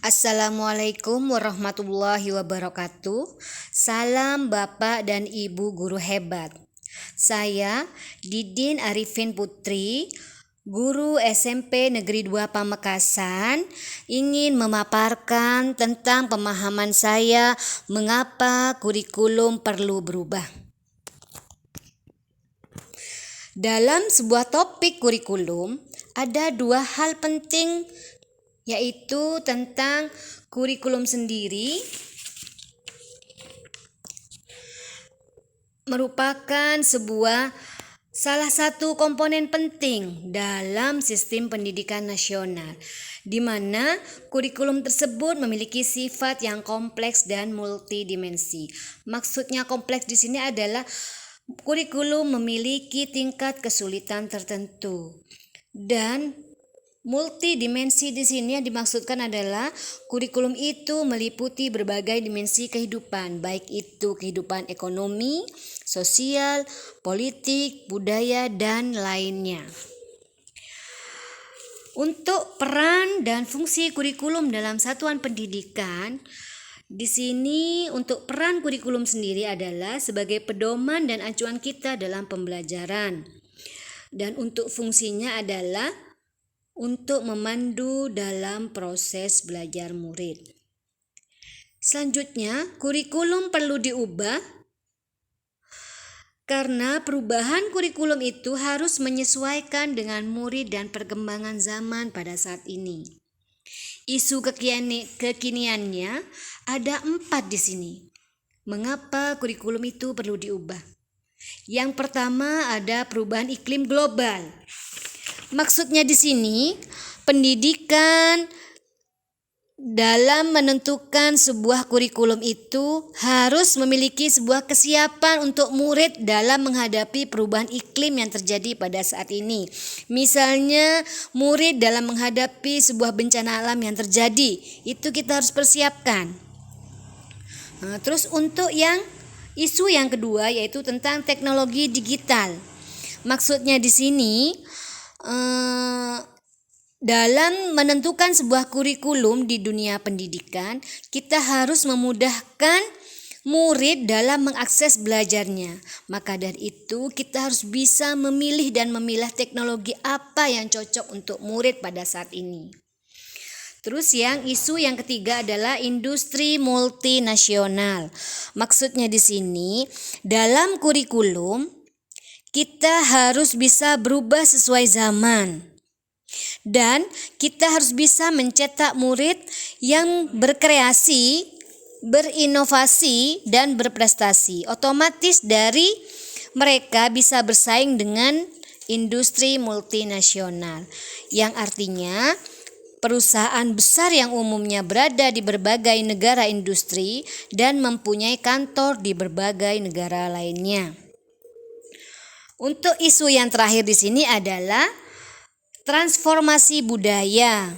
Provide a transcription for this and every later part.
Assalamualaikum warahmatullahi wabarakatuh. Salam Bapak dan Ibu guru hebat. Saya Didin Arifin Putri, guru SMP Negeri 2 Pamekasan, ingin memaparkan tentang pemahaman saya mengapa kurikulum perlu berubah. Dalam sebuah topik kurikulum, ada dua hal penting, yaitu tentang kurikulum sendiri merupakan salah satu komponen penting dalam sistem pendidikan nasional, di mana kurikulum tersebut memiliki sifat yang kompleks dan multidimensi. Maksudnya kompleks di sini adalah kurikulum memiliki tingkat kesulitan tertentu, dan multidimensi di sini yang dimaksudkan adalah kurikulum itu meliputi berbagai dimensi kehidupan, baik itu kehidupan ekonomi, sosial, politik, budaya, dan lainnya. Untuk peran dan fungsi kurikulum dalam satuan pendidikan, di sini untuk peran kurikulum sendiri adalah sebagai pedoman dan acuan kita dalam pembelajaran. Dan untuk fungsinya adalah untuk memandu dalam proses belajar murid. Selanjutnya, kurikulum perlu diubah karena perubahan kurikulum itu harus menyesuaikan dengan murid dan perkembangan zaman pada saat ini. Isu kekiniannya ada 4 di sini. Mengapa kurikulum itu perlu diubah? Yang pertama ada perubahan iklim global. Maksudnya di sini pendidikan dalam menentukan sebuah kurikulum itu harus memiliki sebuah kesiapan untuk murid dalam menghadapi perubahan iklim yang terjadi pada saat ini. Misalnya murid dalam menghadapi sebuah bencana alam yang terjadi, itu kita harus persiapkan. Terus untuk isu yang kedua yaitu tentang teknologi digital. Maksudnya di sini dalam menentukan sebuah kurikulum di dunia pendidikan, kita harus memudahkan murid dalam mengakses belajarnya. Maka dari itu kita harus bisa memilih dan memilah teknologi apa yang cocok untuk murid pada saat ini. Terus isu yang ketiga adalah industri multinasional. Maksudnya di sini dalam kurikulum kita harus bisa berubah sesuai zaman, dan kita harus bisa mencetak murid yang berkreasi, berinovasi, dan berprestasi. Otomatis dari mereka bisa bersaing dengan industri multinasional, yang artinya perusahaan besar yang umumnya berada di berbagai negara industri dan mempunyai kantor di berbagai negara lainnya. Untuk isu yang terakhir di sini adalah transformasi budaya.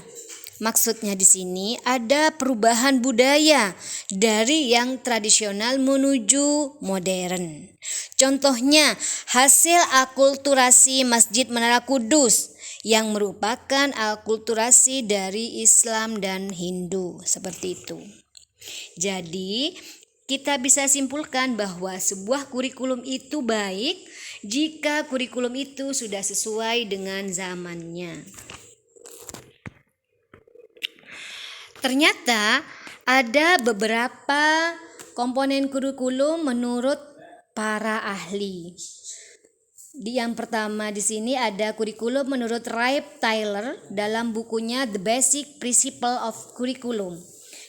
Maksudnya di sini ada perubahan budaya dari yang tradisional menuju modern. Contohnya hasil akulturasi Masjid Menara Kudus yang merupakan akulturasi dari Islam dan Hindu, seperti itu. Jadi kita bisa simpulkan bahwa sebuah kurikulum itu baik jika kurikulum itu sudah sesuai dengan zamannya. Ternyata ada beberapa komponen kurikulum menurut para ahli. Yang pertama di sini ada kurikulum menurut Ray Taylor dalam bukunya The Basic Principle of Curriculum.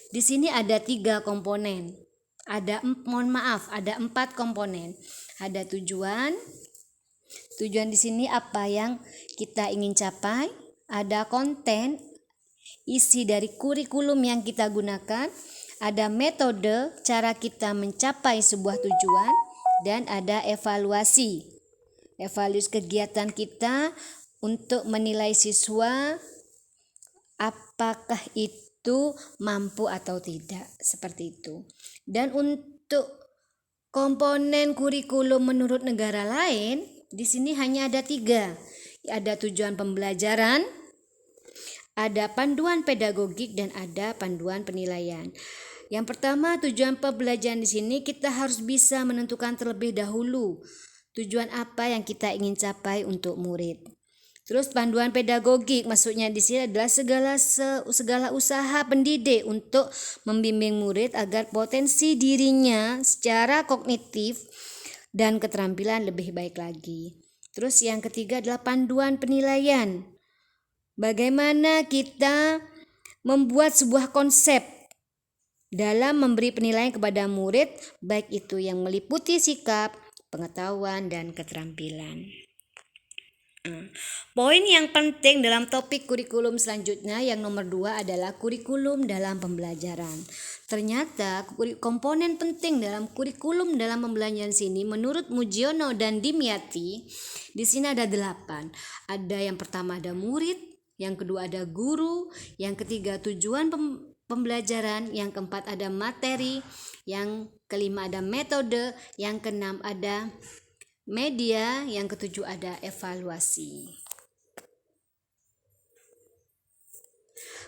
Di sini ada 3 komponen. Ada 4 komponen. Ada tujuan di sini apa yang kita ingin capai, ada konten, isi dari kurikulum yang kita gunakan, ada metode, cara kita mencapai sebuah tujuan, dan ada evaluasi kegiatan kita untuk menilai siswa apakah itu mampu atau tidak, seperti itu. Dan untuk komponen kurikulum menurut negara lain, di sini hanya ada 3. Ada tujuan pembelajaran, Ada panduan pedagogik dan ada panduan penilaian. Yang pertama, tujuan pembelajaran di sini kita harus bisa menentukan terlebih dahulu tujuan apa yang kita ingin capai untuk murid. Terus panduan pedagogik maksudnya di sini adalah segala usaha pendidik untuk membimbing murid agar potensi dirinya secara kognitif dan keterampilan lebih baik lagi. Terus yang ketiga adalah panduan penilaian. Bagaimana kita membuat sebuah konsep dalam memberi penilaian kepada murid, baik itu yang meliputi sikap, pengetahuan, dan keterampilan. Poin yang penting dalam topik kurikulum selanjutnya yang nomor 2 adalah kurikulum dalam pembelajaran. Ternyata komponen penting dalam kurikulum dalam pembelajaran sini menurut Mujiono dan Dimyati di sini ada 8. Ada yang pertama ada murid, yang kedua ada guru, yang ketiga tujuan pembelajaran, yang keempat ada materi, yang kelima ada metode, yang keenam ada media, yang ketujuh ada evaluasi.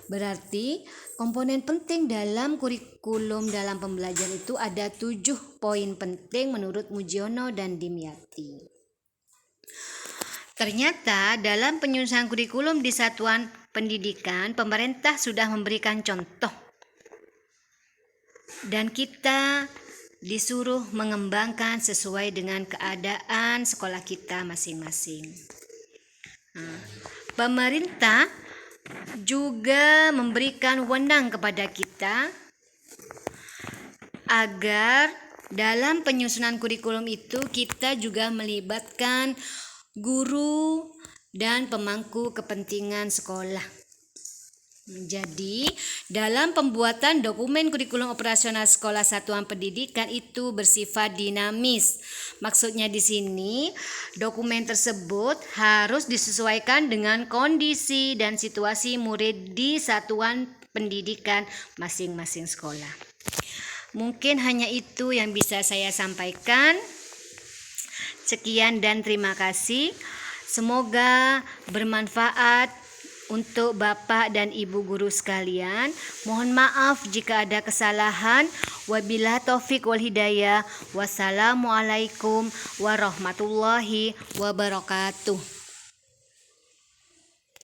Berarti komponen penting dalam kurikulum dalam pembelajaran itu ada 7 poin penting menurut Mujiono dan Dimyati. Ternyata dalam penyusunan kurikulum di satuan pendidikan, pemerintah sudah memberikan contoh dan kita disuruh mengembangkan sesuai dengan keadaan sekolah kita masing-masing. Pemerintah juga memberikan wewenang kepada kita agar dalam penyusunan kurikulum itu kita juga melibatkan guru dan pemangku kepentingan sekolah. Jadi, dalam pembuatan dokumen kurikulum operasional sekolah satuan pendidikan itu bersifat dinamis. Maksudnya di sini, dokumen tersebut harus disesuaikan dengan kondisi dan situasi murid di satuan pendidikan masing-masing sekolah. Mungkin hanya itu yang bisa saya sampaikan. Sekian dan terima kasih. Semoga bermanfaat untuk Bapak dan Ibu guru sekalian. Mohon maaf jika ada kesalahan. Wabillahi taufik wal hidayah. Wassalamualaikum warahmatullahi wabarakatuh.